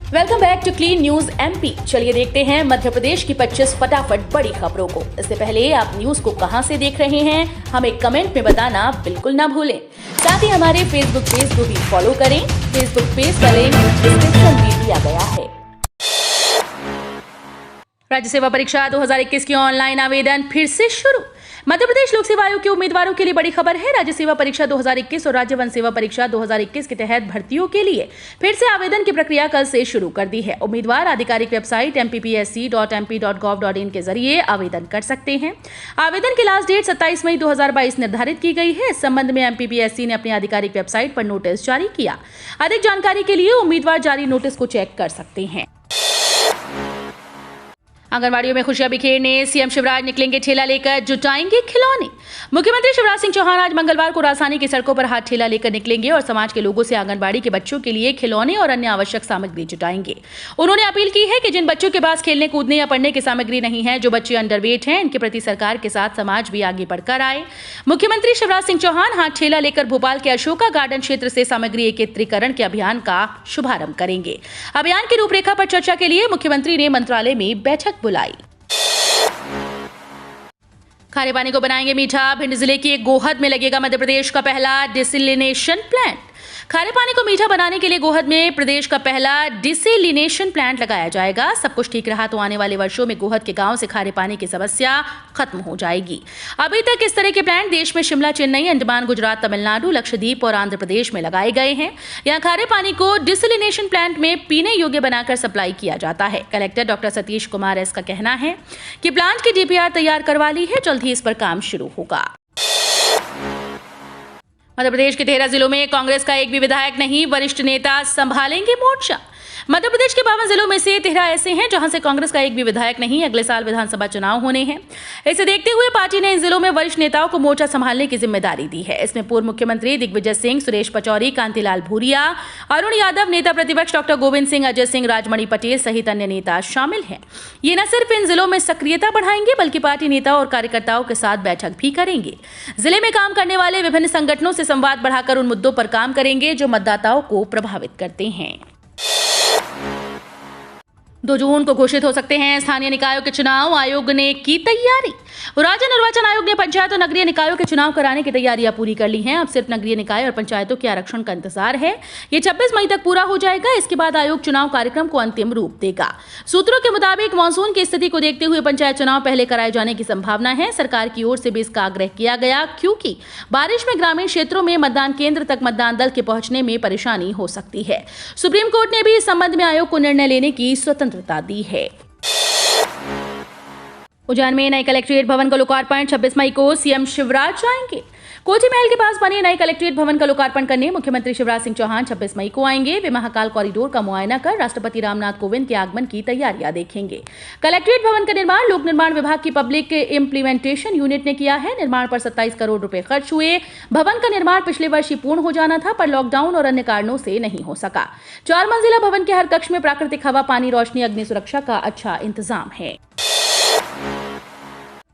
Welcome back to clean news MP. चलिए देखते हैं मध्य प्रदेश की 25 फटाफट बड़ी खबरों को। इससे पहले आप न्यूज को कहां से देख रहे हैं हमें कमेंट में बताना बिल्कुल ना भूलें। साथ ही हमारे फेसबुक पेज को भी फॉलो करें। फेसबुक पेज का लिंक डिस्क्रिप्शन में दिया गया है। राज्य सेवा परीक्षा 2021 की ऑनलाइन आवेदन फिर से शुरू। मध्य प्रदेश लोक सेवा आयोग के उम्मीदवारों के लिए बड़ी खबर है। राज्य सेवा परीक्षा 2021 और राज्य वन सेवा परीक्षा 2021 के तहत भर्तियों के लिए फिर से आवेदन की प्रक्रिया कल से शुरू कर दी है। उम्मीदवार आधिकारिक वेबसाइट mppsc.mp.gov.in के जरिए आवेदन कर सकते हैं। आवेदन की लास्ट डेट 27 मई 2022 निर्धारित की गई है। इस संबंध में MPPSC ने अपनी आधिकारिक वेबसाइट पर नोटिस जारी किया। अधिक जानकारी के लिए उम्मीदवार जारी नोटिस को चेक कर सकते हैं। आंगनबाड़ियों में खुशियां बिखेरने सीएम शिवराज निकलेंगे ठेला लेकर, जुटाएंगे खिलौने। मुख्यमंत्री शिवराज सिंह चौहान आज मंगलवार को राजधानी की सड़कों पर हाथ ठेला लेकर निकलेंगे और समाज के लोगों से आंगनबाड़ी के बच्चों के लिए खिलौने और अन्य आवश्यक सामग्री जुटाएंगे। उन्होंने अपील की है कि जिन बच्चों के पास खेलने कूदने या पढ़ने की सामग्री नहीं है, जो बच्चे अंडरवेट हैं, इनके प्रति सरकार के साथ समाज भी आगे बढ़कर आए। मुख्यमंत्री शिवराज सिंह चौहान हाथ ठेला लेकर भोपाल के अशोका गार्डन क्षेत्र से सामग्री एकत्रीकरण के अभियान का शुभारंभ करेंगे। अभियान की रूपरेखा पर चर्चा के लिए मुख्यमंत्री ने मंत्रालय में बैठक बुलाई। खारे पानी को बनाएंगे मीठा। भिंड जिले की एक गोहद में लगेगा मध्य प्रदेश का पहला डिसलिनेशन प्लांट। खारे पानी को मीठा बनाने के लिए गोहद में प्रदेश का पहला डिसलिनेशन प्लांट लगाया जाएगा। सब कुछ ठीक रहा तो आने वाले वर्षों में गोहद के गांव से खारे पानी की समस्या खत्म हो जाएगी। अभी तक इस तरह के प्लांट देश में शिमला, चेन्नई, अंडमान, गुजरात, तमिलनाडु, लक्षद्वीप और आंध्र प्रदेश में लगाए गए हैं। यहाँ खारे पानी को डिसलिनेशन प्लांट में पीने योग्य बनाकर सप्लाई किया जाता है। Collector doctor Satish Kumar S का कहना है कि प्लांट की DPR तैयार करवा ली है, जल्द ही इस पर काम शुरू होगा। मध्य प्रदेश के 13 जिलों में कांग्रेस का एक भी विधायक नहीं, वरिष्ठ नेता संभालेंगे मोर्चा। मध्य प्रदेश के 52 जिलों में से 13 ऐसे हैं जहां से कांग्रेस का एक भी विधायक नहीं। अगले साल विधानसभा चुनाव होने हैं। इसे देखते हुए पार्टी ने इन जिलों में वरिष्ठ नेताओं को मोर्चा संभालने की जिम्मेदारी दी है। इसमें पूर्व मुख्यमंत्री दिग्विजय सिंह, सुरेश पचौरी, कांतिलाल भूरिया, अरुण यादव, नेता प्रतिपक्ष डॉक्टर गोविंद सिंह, अजय सिंह, राजमणि पटेल सहित अन्य नेता शामिल हैं। ये न सिर्फ इन जिलों में सक्रियता बढ़ाएंगे बल्कि पार्टी नेताओं और कार्यकर्ताओं के साथ बैठक भी करेंगे। जिले में काम करने वाले विभिन्न संगठनों से संवाद बढ़ाकर उन मुद्दों पर काम करेंगे जो मतदाताओं को प्रभावित करते हैं। 2 जून को घोषित हो सकते हैं स्थानीय निकायों के चुनाव। आयोग ने की तैयारी। राज्य निर्वाचन आयोग ने पंचायत और नगरीय निकायों के चुनाव कराने की तैयारियां पूरी कर ली हैं। अब सिर्फ नगरीय निकाय और पंचायतों के आरक्षण का इंतजार है। ये 26 मई तक पूरा हो जाएगा। इसके बाद आयोग चुनाव कार्यक्रम को अंतिम रूप देगा। सूत्रों के मुताबिक मानसून की स्थिति को देखते हुए पंचायत चुनाव पहले कराए जाने की संभावना है। सरकार की ओर से भी इसका आग्रह किया गया, क्योंकि बारिश में ग्रामीण क्षेत्रों में मतदान केंद्र तक मतदान दल के पहुंचने में परेशानी हो सकती है। सुप्रीम कोर्ट ने भी इस संबंध में आयोग को निर्णय लेने की स्वतंत्रता दी है। उज्जैन में नए कलेक्ट्रेट भवन का लोकार्पण 26 मई को सीएम शिवराज जाएंगे। कोठी महल के पास बने नए कलेक्ट्रेट भवन का लोकार्पण करने मुख्यमंत्री शिवराज सिंह चौहान 26 मई को आएंगे। वे महाकाल कॉरिडोर का मुआयना कर राष्ट्रपति रामनाथ कोविंद के आगमन की तैयारियां देखेंगे। कलेक्ट्रेट भवन का निर्माण लोक निर्माण विभाग की पब्लिक इम्प्लीमेंटेशन यूनिट ने किया है। निर्माण पर 27 करोड़ रुपए खर्च हुए। भवन का निर्माण पिछले वर्ष ही पूर्ण हो जाना था, पर लॉकडाउन और अन्य कारणों से नहीं हो सका। 4 मंजिला भवन के हर कक्ष में प्राकृतिक हवा, पानी, रोशनी, अग्नि सुरक्षा का अच्छा इंतजाम है।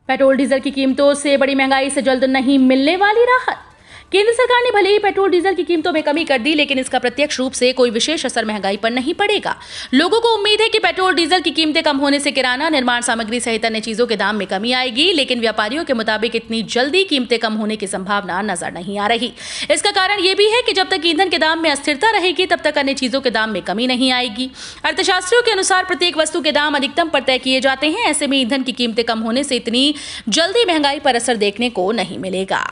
पेट्रोल डीजल की कीमतों से बड़ी महंगाई से जल्द नहीं मिलने वाली राहत। केंद्र सरकार ने भले ही पेट्रोल डीजल की कीमतों में कमी कर दी, लेकिन इसका प्रत्यक्ष रूप से कोई विशेष असर महंगाई पर नहीं पड़ेगा। लोगों को उम्मीद है कि पेट्रोल डीजल की कीमतें कम होने से किराना, निर्माण सामग्री सहित अन्य चीजों के दाम में कमी आएगी, लेकिन व्यापारियों के मुताबिक इतनी जल्दी कीमतें कम होने की संभावना नजर नहीं आ रही। इसका कारण यह भी है कि जब तक ईंधन के दाम में अस्थिरता रहेगी, तब तक अन्य चीजों के दाम में कमी नहीं आएगी। अर्थशास्त्रियों के अनुसार प्रत्येक वस्तु के दाम अधिकतम पर तय किए जाते हैं। ऐसे में ईंधन की कीमतें कम होने से इतनी जल्दी महंगाई पर असर देखने को नहीं मिलेगा।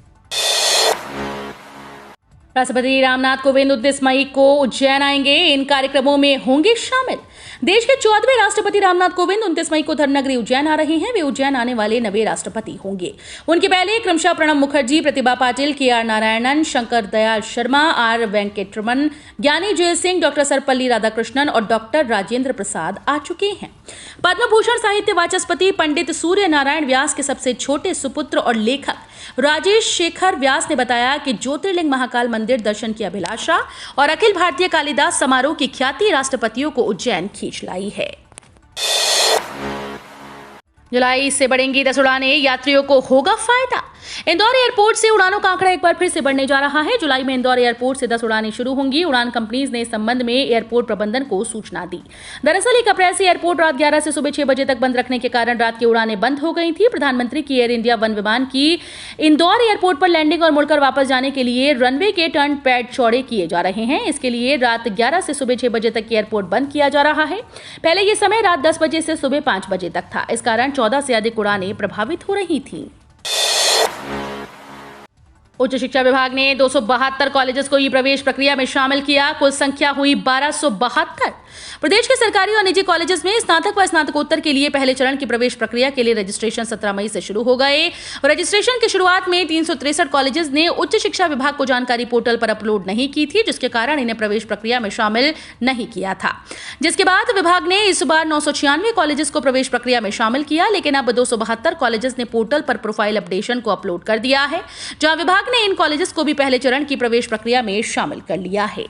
राष्ट्रपति रामनाथ कोविंद 29 मई को उज्जैन आएंगे। इन कार्यक्रमों में होंगे शामिल देश के 14वें राष्ट्रपति रामनाथ कोविंद 29 मई को धर्मनगरी उज्जैन आ रहे हैं। वे उज्जैन आने वाले 9वें राष्ट्रपति होंगे। उनके पहले क्रमशः प्रणब मुखर्जी, प्रतिभा पाटिल, KR नारायणन, शंकर दयाल शर्मा, R वेंकटरमन, ज्ञानी जय सिंह, डॉक्टर सर्वपल्ली राधाकृष्णन और डॉक्टर राजेंद्र प्रसाद आ चुके हैं। पद्म भूषण साहित्य वाचस्पति पंडित सूर्य नारायण व्यास के सबसे छोटे सुपुत्र और लेखक राजेश शेखर व्यास ने बताया कि ज्योतिर्लिंग महाकाल मंदिर दर्शन की अभिलाषा और अखिल भारतीय कालिदास समारोह की ख्याति राष्ट्रपतियों को उज्जैन खींच लाई है। जुलाई से बढ़ेंगी 10 उड़ानें, यात्रियों को होगा फायदा। इंदौर एयरपोर्ट से उड़ानों का आंकड़ा एक बार फिर से बढ़ने जा रहा है। जुलाई में इंदौर एयरपोर्ट से 10 उड़ानें शुरू होंगी। उड़ान कंपनीज ने इस संबंध में एयरपोर्ट प्रबंधन को सूचना दी। दरअसल 1 अप्रैल से एयरपोर्ट रात 11 से सुबह 6 बजे तक बंद रखने के कारण रात की उड़ानें बंद हो गई थी। प्रधानमंत्री की एयर इंडिया वन विमान की इंदौर एयरपोर्ट पर लैंडिंग और मुड़कर वापस जाने के लिए रनवे के टर्न पैड चौड़े किए जा रहे हैं। इसके लिए रात 11 से सुबह 6 बजे तक एयरपोर्ट बंद किया जा रहा है। पहले यह समय रात 10 बजे से सुबह 5 बजे तक था। इस कारण 14 से अधिक उड़ानें प्रभावित हो रही थीं। उच्च शिक्षा विभाग ने 272 कॉलेजेस को ई प्रवेश प्रक्रिया में शामिल किया। कुल संख्या हुई 1272। प्रदेश के सरकारी और निजी कॉलेजेस में स्नातक व स्नातकोत्तर के लिए पहले चरण की प्रवेश प्रक्रिया के लिए रजिस्ट्रेशन 17 मई से शुरू हो गए। रजिस्ट्रेशन की शुरुआत में 363 कॉलेजेस ने उच्च शिक्षा विभाग को जानकारी पोर्टल पर अपलोड नहीं की थी, जिसके कारण इन्हें प्रवेश प्रक्रिया में शामिल नहीं किया था। जिसके बाद विभाग ने इस बार 996 कॉलेजेस को प्रवेश प्रक्रिया में शामिल किया, लेकिन अब 272 कॉलेजेस ने पोर्टल पर प्रोफाइल अपडेशन को अपलोड कर दिया है, जहां विभाग ने इन कॉलेजेस को भी पहले चरण की प्रवेश प्रक्रिया में शामिल कर लिया है।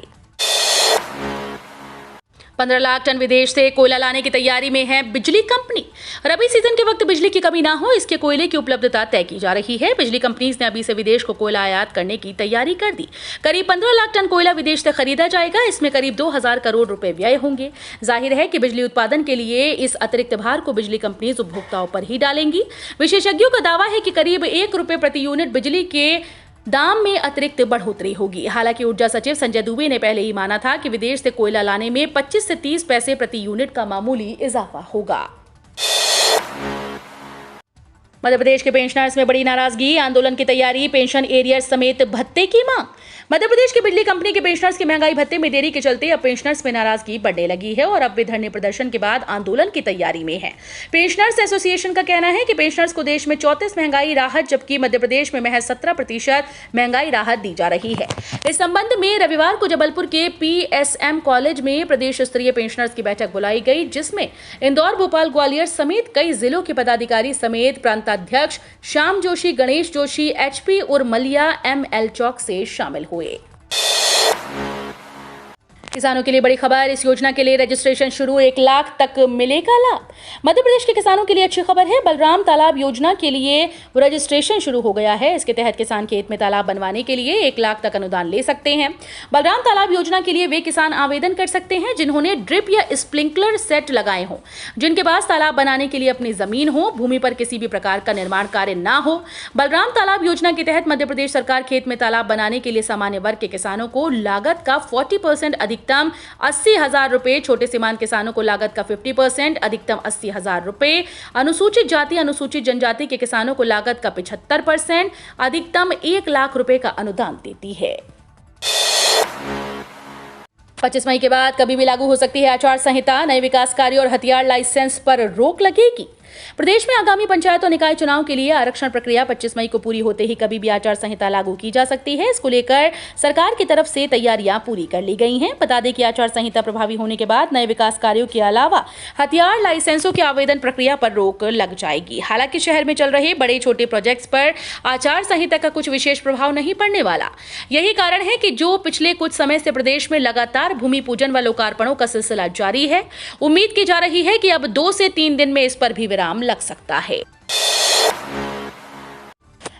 15 लाख टन विदेश से कोयला लाने की तैयारी में है बिजली कंपनी। रबी सीजन के वक्त बिजली की कमी ना हो, इसके कोयले की उपलब्धता तय की जा रही है। बिजली कंपनीज ने अभी से विदेश को कोयला आयात करने की तैयारी कर दी। करीब 15 लाख टन कोयला विदेश से खरीदा जाएगा। इसमें करीब 2000 करोड़ रुपए व्यय होंगे। जाहिर है कि बिजली उत्पादन के लिए इस अतिरिक्त भार को बिजली कंपनीज उपभोक्ताओं पर ही डालेंगी। विशेषज्ञों का दावा है कि करीब 1 रुपए प्रति यूनिट बिजली के दाम में अतिरिक्त बढ़ोतरी होगी। हालांकि ऊर्जा सचिव संजय दुबे ने पहले ही माना था कि विदेश से कोयला लाने में 25 से 30 पैसे प्रति यूनिट का मामूली इजाफा होगा। मध्य प्रदेश के पेंशनर्स में बड़ी नाराजगी, आंदोलन की तैयारी, पेंशन एरियर्स समेत भत्ते की मांग। मध्य प्रदेश की बिजली कंपनी के पेंशनर्स की महंगाई भत्ते में देरी के चलते अब पेंशनर्स में नाराजगी बढ़ने लगी है और अब वे धरने प्रदर्शन के बाद आंदोलन की तैयारी में है। पेंशनर्स एसोसिएशन का कहना है कि पेंशनर्स को देश में 34 महंगाई राहत, जबकि मध्य प्रदेश में महज 17% महंगाई राहत दी जा रही है। इस संबंध में रविवार को जबलपुर के PSM कॉलेज में प्रदेश स्तरीय पेंशनर्स की बैठक बुलाई गई, जिसमें इंदौर, भोपाल, ग्वालियर समेत कई जिलों के पदाधिकारी समेत प्रांताध्यक्ष श्याम जोशी, गणेश जोशी, HP उर्मलिया, ML चौक से शामिल हुए। किसानों के लिए बड़ी खबर, इस योजना के लिए रजिस्ट्रेशन शुरू, 1 लाख तक मिलेगा लाभ। मध्य प्रदेश के किसानों के लिए अच्छी खबर है। बलराम तालाब योजना के लिए रजिस्ट्रेशन शुरू हो गया है। इसके तहत किसान खेत में तालाब बनवाने के लिए 1 लाख तक अनुदान ले सकते हैं। बलराम तालाब योजना के लिए वे किसान आवेदन कर सकते हैं जिन्होंने ड्रिप या स्प्रिंकलर सेट लगाए हों, जिनके पास तालाब बनाने के लिए अपनी जमीन हो, भूमि पर किसी भी प्रकार का निर्माण कार्य ना हो। बलराम तालाब योजना के तहत मध्य प्रदेश सरकार खेत में तालाब बनाने के लिए सामान्य वर्ग के किसानों को लागत का 40% अधिकतम 80,000 रुपए, छोटे सीमांत किसानों को लागत का 50% अधिकतम 80,000 रुपए, अनुसूचित जाति अनुसूचित जनजाति के किसानों को लागत का 75% अधिकतम 1 लाख रुपए का अनुदान देती है। 25 मई के बाद कभी भी लागू हो सकती है आचार संहिता। नए विकास कार्य और हथियार लाइसेंस पर रोक लगेगी। प्रदेश में आगामी पंचायत और निकाय चुनाव के लिए आरक्षण प्रक्रिया 25 मई को पूरी होते ही कभी भी आचार संहिता लागू की जा सकती है। इसको लेकर सरकार की तरफ से तैयारियां पूरी कर ली गई हैं। बता दें कि आचार संहिता प्रभावी होने के बाद नए विकास कार्यों के अलावा हथियार लाइसेंसों के आवेदन प्रक्रिया पर रोक लग जाएगी। हालांकि शहर में चल रहे बड़े छोटे प्रोजेक्ट्स पर आचार संहिता का कुछ विशेष प्रभाव नहीं पड़ने वाला। यही कारण है कि जो पिछले कुछ समय से प्रदेश में लगातार भूमि पूजन व लोकार्पणों का सिलसिला जारी है, उम्मीद की जा रही है कि अब 2 से 3 दिन में इस पर भी विराम लग सकता है।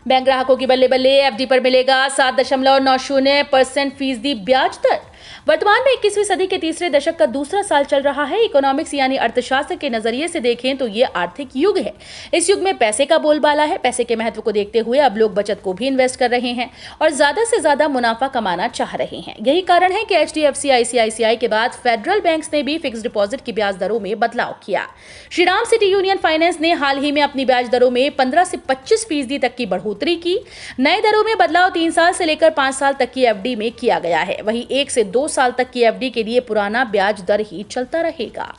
बैंक ग्राहकों की बल्ले बल्ले, FD पर मिलेगा 7.90% फीसदी ब्याज दर। वर्तमान में 21वीं सदी के तीसरे दशक का दूसरा साल चल रहा है। इकोनॉमिक्स यानी अर्थशास्त्र के नजरिए से देखें तो ये आर्थिक युग है। इस युग में पैसे का बोलबाला है। पैसे के महत्व को देखते हुए अब लोग बचत को भी इन्वेस्ट कर रहे हैं और ज्यादा से ज्यादा मुनाफा कमाना चाह रहे हैं। यही कारण है कि HDFC, ICICI के बाद फेडरल बैंक्स ने भी फिक्स डिपॉजिट की ब्याज दरों में बदलाव किया। श्रीराम सिटी यूनियन फाइनेंस ने हाल ही में अपनी ब्याज दरों में 15 से 25% तक की बढ़ोतरी की। नए दरों में बदलाव 3 साल से लेकर 5 साल तक की FD में किया गया है। वहीं 1 से 2 साल तक की FD के लिए पुराना ब्याज दर ही चलता रहेगा।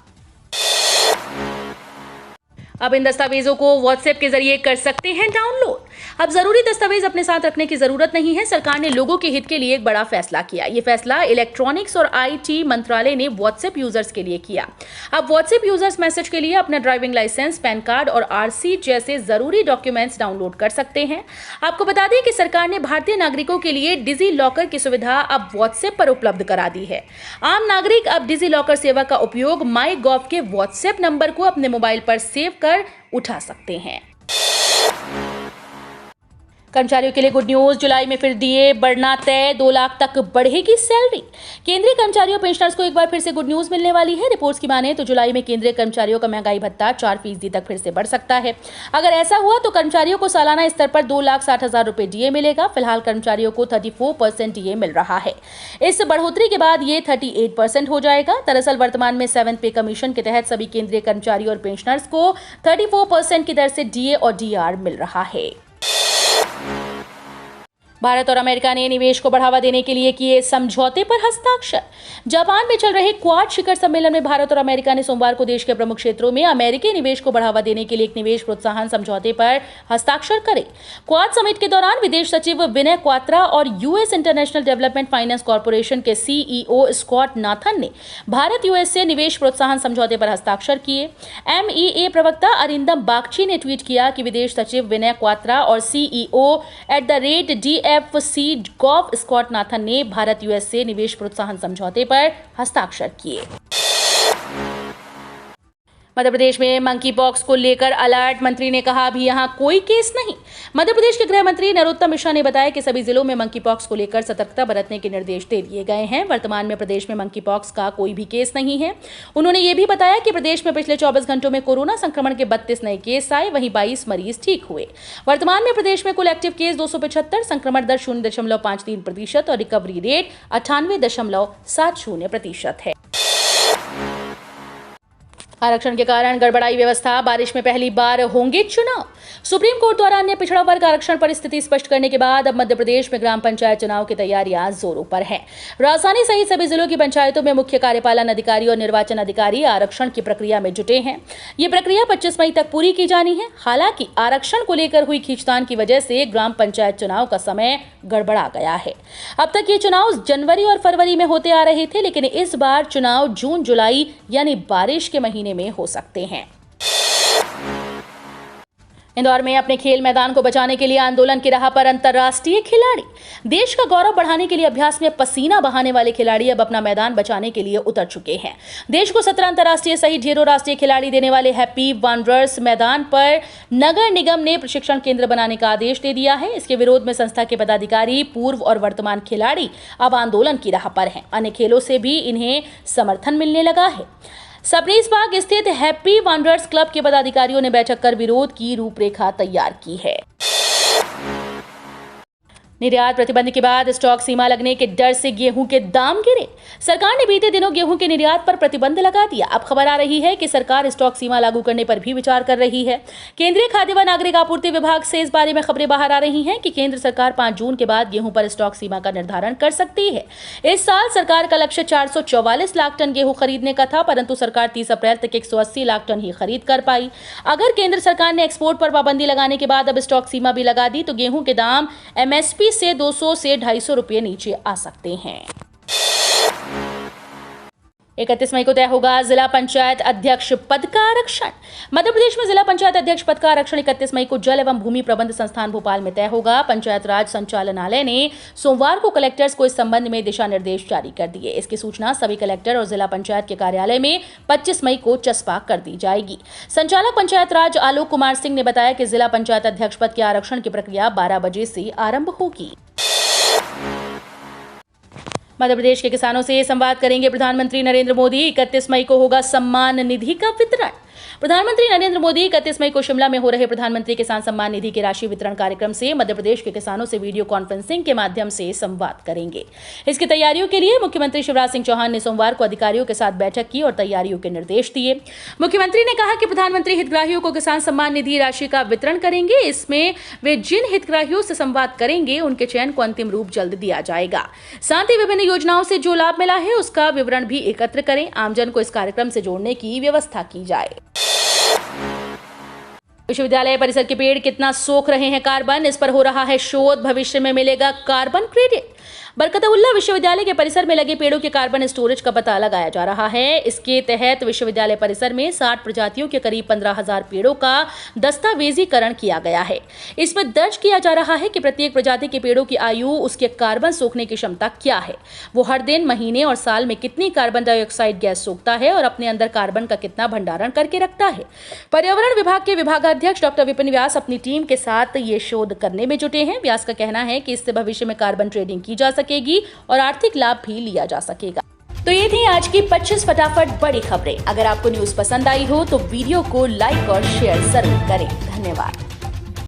अब इन दस्तावेजों को WhatsApp के जरिए कर सकते हैं डाउनलोड। अब जरूरी दस्तावेज अपने साथ रखने की जरूरत नहीं है। सरकार ने लोगों के हित के लिए एक बड़ा फैसला किया। ये फैसला इलेक्ट्रॉनिक्स और IT मंत्रालय ने WhatsApp यूजर्स के लिए किया। अब WhatsApp यूजर्स मैसेज के लिए अपना ड्राइविंग लाइसेंस, पैन कार्ड और RC जैसे जरूरी डॉक्यूमेंट्स डाउनलोड कर सकते हैं। आपको बता दें कि सरकार ने भारतीय नागरिकों के लिए डिजी लॉकर की सुविधा अब WhatsApp पर उपलब्ध करा दी है। आम नागरिक अब डिजी लॉकर सेवा का उपयोग MyGov के WhatsApp नंबर को अपने मोबाइल पर सेव कर उठा सकते हैं। कर्मचारियों के लिए गुड न्यूज, जुलाई में फिर डीए बढ़ना तय, 2 लाख तक बढ़ेगी सैलरी। केंद्रीय कर्मचारियों पेंशनर्स को एक बार फिर से गुड न्यूज मिलने वाली है। रिपोर्ट्स की माने तो जुलाई में केंद्रीय कर्मचारियों का महंगाई भत्ता 4% तक फिर से बढ़ सकता है। अगर ऐसा हुआ तो कर्मचारियों को सालाना स्तर पर 2,60,000 रुपए डीए मिलेगा। फिलहाल कर्मचारियों को 34% डीए मिल रहा है। इस बढ़ोतरी के बाद ये 38% हो जाएगा। दरअसल वर्तमान में 7th पे कमीशन के तहत सभी केंद्रीय कर्मचारियों और पेंशनर्स को 34% की दर से डीए और डीआर मिल रहा है। भारत और अमेरिका ने निवेश को बढ़ावा देने के लिए किए समझौते पर हस्ताक्षर। जापान में चल रहे क्वाड शिखर सम्मेलन में भारत और अमेरिका ने सोमवार को देश के प्रमुख क्षेत्रों में अमेरिकी निवेश को बढ़ावा देने के लिए एक निवेश प्रोत्साहन समझौते पर हस्ताक्षर करे। क्वाड समिट के दौरान विदेश सचिव विनय क्वात्रा और US international development finance corporation के सीईओ स्कॉट नाथन ने भारत यूएस से निवेश प्रोत्साहन समझौते पर हस्ताक्षर किए। एमईए प्रवक्ता अरिंदम बागची ने ट्वीट किया कि विदेश सचिव विनय क्वात्रा और सीईओ DFC गॉव स्कॉट नाथन ने भारत यूएस से निवेश प्रोत्साहन समझौते पर हस्ताक्षर किए। मध्य प्रदेश में मंकी पॉक्स को लेकर अलर्ट, मंत्री ने कहा अभी यहां कोई केस नहीं। मध्य प्रदेश के गृह मंत्री नरोत्तम मिश्रा ने बताया कि सभी जिलों में मंकी पॉक्स को लेकर सतर्कता बरतने के निर्देश दे दिए गए हैं। वर्तमान में प्रदेश में मंकी पॉक्स का कोई भी केस नहीं है। उन्होंने ये भी बताया कि प्रदेश में पिछले 24 घंटों में कोरोना संक्रमण के 32 नए केस आए, वहीं 22 मरीज ठीक हुए। वर्तमान में प्रदेश में कुल एक्टिव केस 275, संक्रमण दर 0.53% और रिकवरी रेट 98.70% है। आरक्षण के कारण गड़बड़ाई व्यवस्था, बारिश में पहली बार होंगे चुनाव। सुप्रीम कोर्ट द्वारा अन्य पिछड़ा वर्ग आरक्षण पर स्थिति स्पष्ट करने के बाद अब मध्य प्रदेश में ग्राम पंचायत चुनाव की तैयारियां जोरों पर हैं। राजधानी सहित सभी जिलों की पंचायतों में मुख्य कार्यपालन अधिकारी और निर्वाचन अधिकारी आरक्षण की प्रक्रिया में जुटे हैं। ये प्रक्रिया 25 मई तक पूरी की जानी है। हालांकि आरक्षण को लेकर हुई खींचतान की वजह से ग्राम पंचायत चुनाव का समय गड़बड़ा गया है। अब तक ये चुनाव जनवरी और फरवरी में होते आ रहे थे, लेकिन इस बार चुनाव जून जुलाई यानी बारिश के महीने में हो सकते हैं। इंदौर में अपने खेल मैदान को बचाने के लिए आंदोलन की राह पर अंतर्राष्ट्रीय खिलाड़ी। देश का गौरव बढ़ाने के लिए अभ्यास में पसीना बहाने वाले खिलाड़ी अब अपना मैदान बचाने के लिए उतर चुके हैं। देश को 17 अंतर्राष्ट्रीय सहित ढेरों राष्ट्रीय खिलाड़ी देने वाले हैप्पी वंडरर्स मैदान पर नगर निगम ने प्रशिक्षण केंद्र बनाने का आदेश दे दिया है। इसके विरोध में संस्था के पदाधिकारी, पूर्व और वर्तमान खिलाड़ी अब आंदोलन की राह पर हैं। अन्य खेलों से भी इन्हें समर्थन मिलने लगा है। सबनीस बाग स्थित हैप्पी वंडरर्स क्लब के पदाधिकारियों ने बैठक कर विरोध की रूपरेखा तैयार की है। निर्यात प्रतिबंध के बाद स्टॉक सीमा लगने के डर से गेहूं के दाम गिरे। सरकार ने बीते दिनों गेहूं के निर्यात पर प्रतिबंध लगा दिया। अब खबर आ रही है कि सरकार स्टॉक सीमा लागू करने पर भी विचार कर रही है। केंद्रीय खाद्य व नागरिक आपूर्ति विभाग से इस बारे में खबरें बाहर आ रही हैं कि केंद्र सरकार 5 जून के बाद गेहूं पर स्टॉक सीमा का निर्धारण कर सकती है। इस साल सरकार का लक्ष्य 444 लाख टन गेहूं खरीदने का था, परंतु सरकार 30 अप्रैल तक 180 लाख टन ही खरीद कर पाई। अगर केंद्र सरकार ने एक्सपोर्ट पर पाबंदी लगाने के बाद अब स्टॉक सीमा भी लगा दी तो गेहूं के दाम MSP से 200 से 250 रुपये नीचे आ सकते हैं। 31 मई को तय होगा जिला पंचायत अध्यक्ष पद का आरक्षण। मध्य प्रदेश में जिला पंचायत अध्यक्ष पद का आरक्षण 31 मई को जल एवं भूमि प्रबंध संस्थान भोपाल में तय होगा। पंचायत राज संचालनालय ने सोमवार को कलेक्टर्स को इस संबंध में दिशा निर्देश जारी कर दिए। इसकी सूचना सभी कलेक्टर और जिला पंचायत के कार्यालय में 25 मई को चस्पा कर दी जाएगी। संचालक पंचायत राज आलोक कुमार सिंह ने बताया कि जिला पंचायत अध्यक्ष पद के आरक्षण की प्रक्रिया 12 बजे से आरंभ होगी। मध्य प्रदेश के किसानों से संवाद करेंगे प्रधानमंत्री नरेंद्र मोदी। 31 मई को होगा सम्मान निधि का वितरण। प्रधानमंत्री नरेंद्र मोदी 31 मई को शिमला में हो रहे प्रधानमंत्री किसान सम्मान निधि के राशि वितरण कार्यक्रम से मध्य प्रदेश के किसानों से वीडियो कॉन्फ्रेंसिंग के माध्यम से संवाद करेंगे। इसकी तैयारियों के लिए मुख्यमंत्री शिवराज सिंह चौहान ने सोमवार को अधिकारियों के साथ बैठक की और तैयारियों के निर्देश दिए। मुख्यमंत्री ने कहा कि प्रधानमंत्री हितग्राहियों को किसान सम्मान निधि राशि का वितरण करेंगे। इसमें वे जिन हितग्राहियों से संवाद करेंगे उनके चयन को अंतिम रूप जल्द दिया जाएगा। साथ ही विभिन्न योजनाओं से जो लाभ मिला है उसका विवरण भी एकत्र करें। आमजन को इस कार्यक्रम से जोड़ने की व्यवस्था की जाए। विश्वविद्यालय परिसर के पेड़ कितना सोख रहे हैं कार्बन, इस पर हो रहा है शोध। भविष्य में मिलेगा कार्बन क्रेडिट। बरकतउल्ला विश्वविद्यालय के परिसर में लगे पेड़ों के कार्बन स्टोरेज का पता लगाया जा रहा है। इसके तहत विश्वविद्यालय परिसर में 60 प्रजातियों के करीब 15,000 पेड़ों का दस्तावेजीकरण किया गया है। इसमें दर्ज किया जा रहा है कि प्रत्येक प्रजाति के पेड़ों की आयु, उसके कार्बन सोखने की क्षमता क्या है, वो हर दिन, महीने और साल में कितनी कार्बन डाइऑक्साइड गैस सोखता है और अपने अंदर कार्बन का कितना भंडारण करके रखता है। पर्यावरण विभाग के विभागाध्यक्ष डॉक्टर विपिन व्यास अपनी टीम के साथ ये शोध करने में जुटे हैं। व्यास का कहना है कि इससे भविष्य में कार्बन ट्रेडिंग की जा सकेगी और आर्थिक लाभ भी लिया जा सकेगा। तो ये थी आज की 25 फटाफट बड़ी खबरें। अगर आपको न्यूज़ पसंद आई हो तो वीडियो को लाइक और शेयर जरूर करें। धन्यवाद।